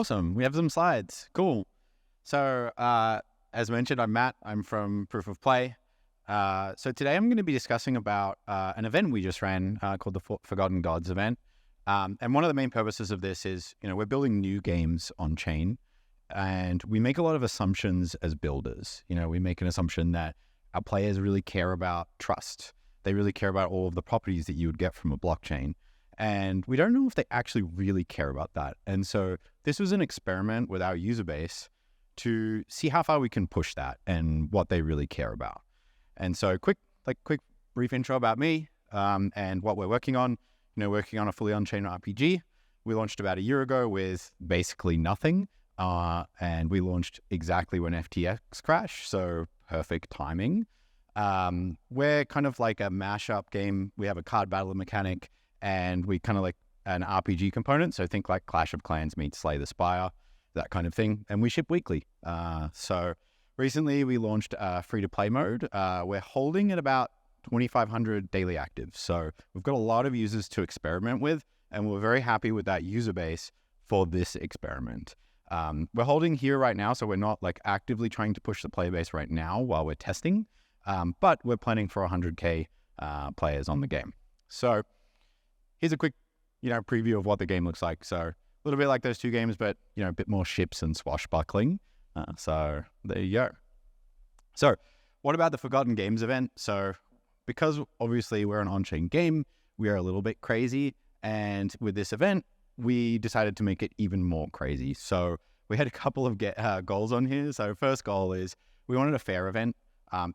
Awesome. We have some slides. Cool. So as mentioned, I'm Matt. I'm from Proof of Play. So today I'm going to be discussing about an event we just ran called the Forgotten Gods event. And one of the main purposes of this is, we're building new games on chain, and we make a lot of assumptions as builders. We make an assumption that our players really care about trust. They really care about all of the properties that you would get from a blockchain. And we don't know if they actually really care about that. And so this was an experiment with our user base to see how far we can push that and what they really care about. And so quick brief intro about me and what we're working on. Working on a fully on-chain RPG. We launched about a year ago with basically nothing. And we launched exactly when FTX crashed. So perfect timing. We're kind of like a mashup game. We have a card battle mechanic, and we kind of like an RPG component. So think like Clash of Clans meets Slay the Spire, that kind of thing. And we ship weekly. So recently we launched a free-to-play mode. We're holding at about 2,500 daily actives. So we've got a lot of users to experiment with, and we're very happy with that user base for this experiment. We're holding here right now, so we're not like actively trying to push the player base right now while we're testing, but we're planning for 100K players on the game. So here's a quick, preview of what the game looks like. So a little bit like those two games, but, a bit more ships and swashbuckling. So there you go. So what about the Forgotten Games event? So because obviously we're an on-chain game, we are a little bit crazy. And with this event, we decided to make it even more crazy. So we had a couple of goals on here. So first goal is we wanted a fair event.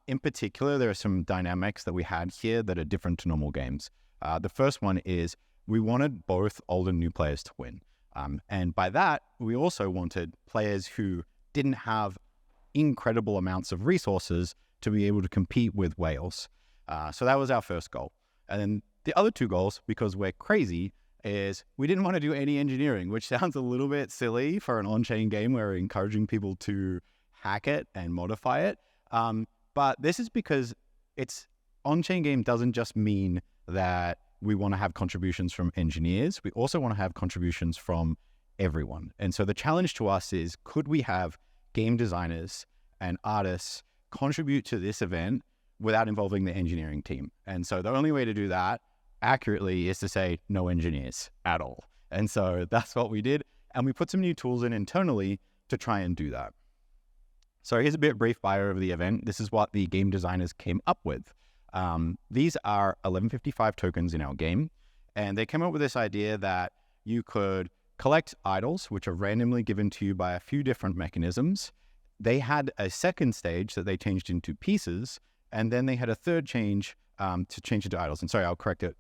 In particular, there are some dynamics that we had here that are different to normal games. The first one is we wanted both old and new players to win. And by that, we also wanted players who didn't have incredible amounts of resources to be able to compete with whales. So that was our first goal. And then the other two goals, because we're crazy, is we didn't want to do any engineering, which sounds a little bit silly for an on-chain game where we're encouraging people to hack it and modify it. But this is because on-chain game doesn't just mean that we want to have contributions from engineers. We also want to have contributions from everyone. And so the challenge to us is, could we have game designers and artists contribute to this event without involving the engineering team? And so the only way to do that accurately is to say no engineers at all. And so that's what we did. And we put some new tools in internally to try and do that. So here's a brief bio of the event. This is what the game designers came up with. These are 1155 tokens in our game. And they came up with this idea that you could collect idols, which are randomly given to you by a few different mechanisms. They had a second stage that they changed into pieces. And then they had a third change to change into idols. And sorry, I'll correct it.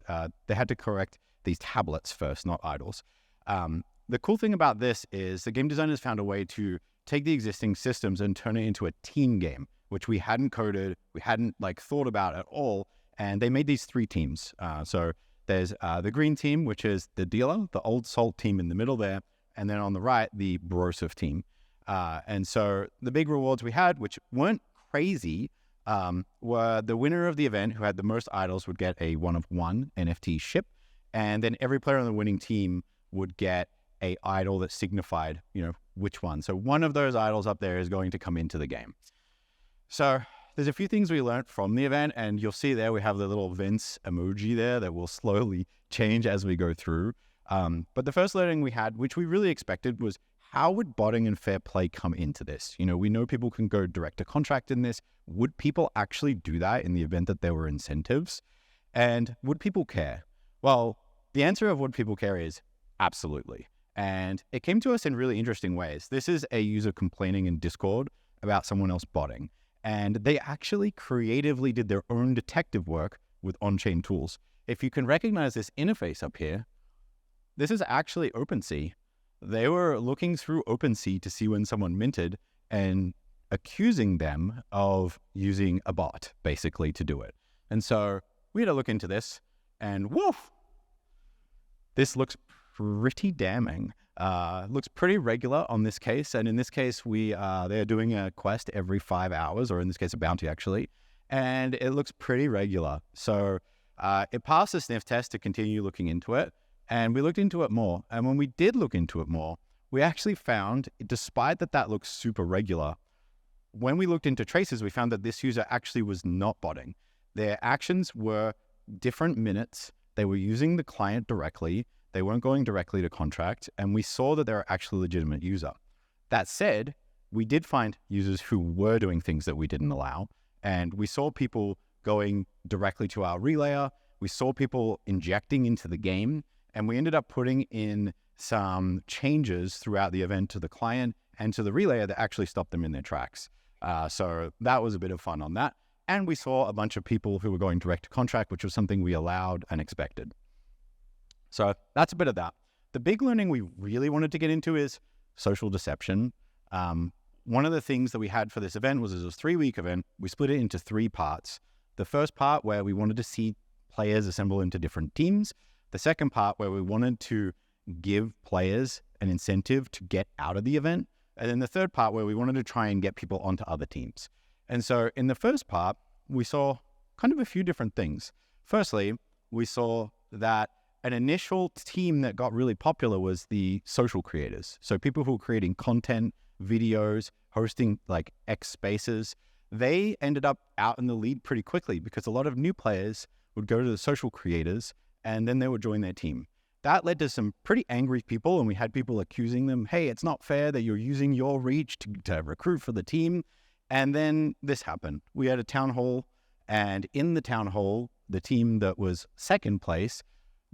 They had to correct these tablets first, not idols. The cool thing about this is the game designers found a way to take the existing systems and turn it into a team game, which we hadn't coded, we hadn't thought about at all. And they made these three teams. So there's the green team, which is the dealer, the old salt team in the middle there. And then on the right, the Brosif team. And so the big rewards we had, which weren't crazy, were the winner of the event who had the most idols would get a 1-of-1 NFT ship. And then every player on the winning team would get a idol that signified, which one. So one of those idols up there is going to come into the game. So there's a few things we learned from the event, and you'll see there we have the little Vince emoji there that will slowly change as we go through. But the first learning we had, which we really expected, was how would botting and fair play come into this? We know people can go direct to contract in this. Would people actually do that in the event that there were incentives? And would people care? Well, the answer of would people care is absolutely. And it came to us in really interesting ways. This is a user complaining in Discord about someone else botting. And they actually creatively did their own detective work with on-chain tools. If you can recognize this interface up here, this is actually OpenSea. They were looking through OpenSea to see when someone minted and accusing them of using a bot, basically, to do it. And so we had to look into this, and woof, this looks pretty damning. Looks pretty regular on this case. And in this case, they're doing a quest every 5 hours, or in this case, a bounty actually. And it looks pretty regular. So it passed the sniff test to continue looking into it. And we looked into it more. And when we did look into it more, we actually found, despite that looks super regular, when we looked into traces, we found that this user actually was not botting. Their actions were different minutes. They were using the client directly. They weren't going directly to contract. And we saw that they're actually a legitimate user. That said, we did find users who were doing things that we didn't allow. And we saw people going directly to our relayer. We saw people injecting into the game. And we ended up putting in some changes throughout the event to the client and to the relayer that actually stopped them in their tracks. So that was a bit of fun on that. And we saw a bunch of people who were going direct to contract, which was something we allowed and expected. So that's a bit of that. The big learning we really wanted to get into is social deception. One of the things that we had for this event was it was a 3-week event. We split it into 3 parts. The first part where we wanted to see players assemble into different teams. The second part where we wanted to give players an incentive to get out of the event. And then the third part where we wanted to try and get people onto other teams. And so in the first part, we saw kind of a few different things. Firstly, we saw that an initial team that got really popular was the social creators. So people who were creating content, videos, hosting like X spaces. They ended up out in the lead pretty quickly because a lot of new players would go to the social creators and then they would join their team. That led to some pretty angry people, and we had people accusing them, hey, it's not fair that you're using your reach to recruit for the team. And then this happened. We had a town hall, and in the town hall, the team that was second place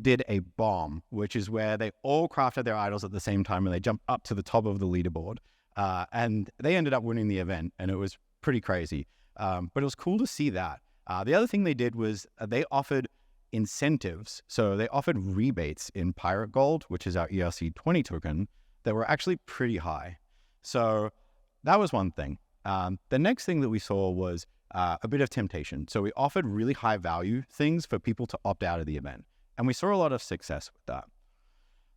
did a bomb, which is where they all crafted their idols at the same time and they jumped up to the top of the leaderboard. And they ended up winning the event, and it was pretty crazy. But it was cool to see that. The other thing they did was they offered incentives. So they offered rebates in Pirate Gold, which is our ERC20 token, that were actually pretty high. So that was one thing. The next thing that we saw was a bit of temptation. So we offered really high value things for people to opt out of the event. And we saw a lot of success with that.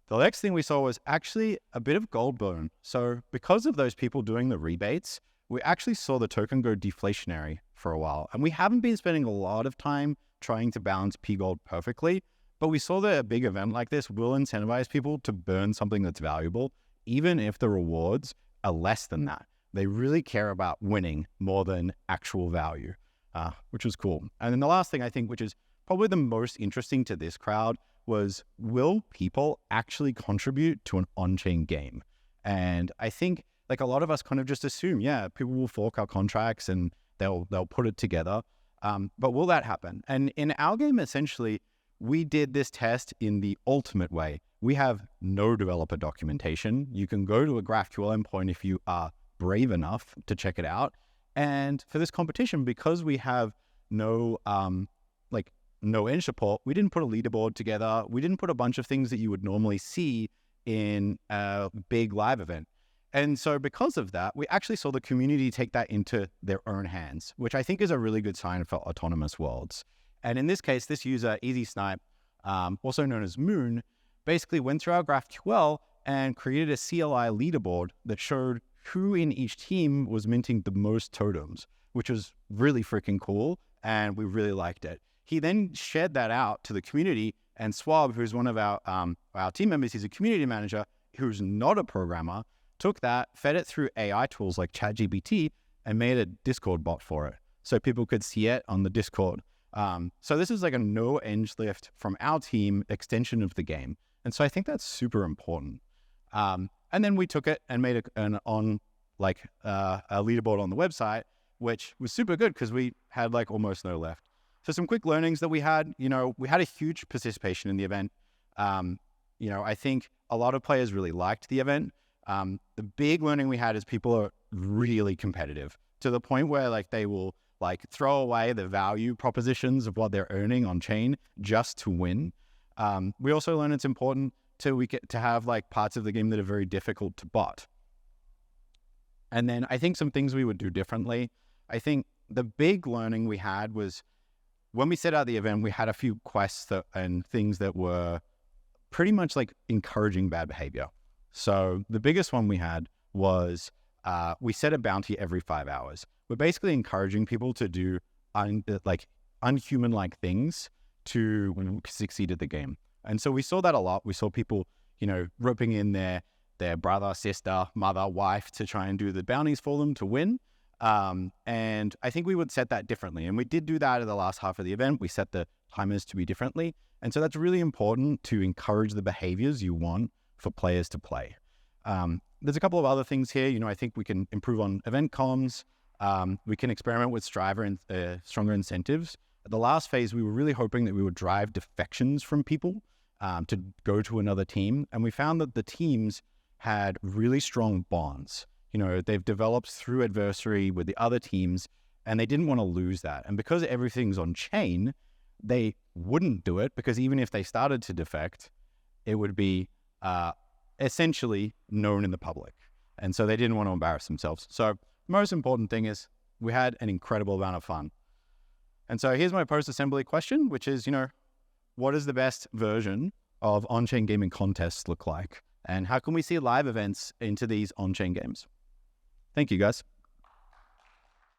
The next thing we saw was actually a bit of gold burn. So because of those people doing the rebates, we actually saw the token go deflationary for a while. And we haven't been spending a lot of time trying to balance P-Gold perfectly, but we saw that a big event like this will incentivize people to burn something that's valuable, even if the rewards are less than that. They really care about winning more than actual value, which was cool. And then the last thing I think, which is probably the most interesting to this crowd, was will people actually contribute to an on-chain game? And I think like a lot of us kind of just assume, yeah, people will fork our contracts and they'll put it together. But will that happen? And in our game, essentially, we did this test in the ultimate way. We have no developer documentation. You can go to a GraphQL endpoint if you are brave enough to check it out. And for this competition, because we have no no edge support, we didn't put a leaderboard together. We didn't put a bunch of things that you would normally see in a big live event. And so because of that, we actually saw the community take that into their own hands, which I think is a really good sign for autonomous worlds. And in this case, this user, Easy Snipe, also known as Moon, basically went through our GraphQL and created a CLI leaderboard that showed who in each team was minting the most totems, which was really freaking cool, and we really liked it. He then shared that out to the community, and Swab, who's one of our team members, he's a community manager who's not a programmer, took that, fed it through AI tools like ChatGPT, and made a Discord bot for it, so people could see it on the Discord. So this is like a no edge lift from our team extension of the game. And so I think that's super important. And then we took it and made a leaderboard on the website, which was super good because we had like almost no left. So some quick learnings that we had, we had a huge participation in the event. I think a lot of players really liked the event. The big learning we had is people are really competitive to the point where like they will like throw away the value propositions of what they're earning on chain just to win. We also learned it's important to have like parts of the game that are very difficult to bot. And then I think some things we would do differently. I think the big learning we had was when we set out the event, we had a few quests and things that were pretty much like encouraging bad behavior. So the biggest one we had was we set a bounty every 5 hours. We're basically encouraging people to do unhuman-like things to succeed at the game. And so we saw that a lot. We saw people, roping in their their brother, sister, mother, wife to try and do the bounties for them to win. And I think we would set that differently. And we did do that at the last half of the event. We set the timers to be differently. And so that's really important to encourage the behaviors you want for players to play. There's a couple of other things here. I think we can improve on event comms. We can experiment with stronger incentives. At the last phase, we were really hoping that we would drive defections from people to go to another team. And we found that the teams had really strong bonds. They've developed through adversary with the other teams, and they didn't want to lose that. And because everything's on chain, they wouldn't do it, because even if they started to defect, it would be essentially known in the public. And so they didn't want to embarrass themselves. So the most important thing is we had an incredible amount of fun. And so here's my post-assembly question, which is, what does the best version of on-chain gaming contests look like? And how can we see live events into these on-chain games? Thank you, guys.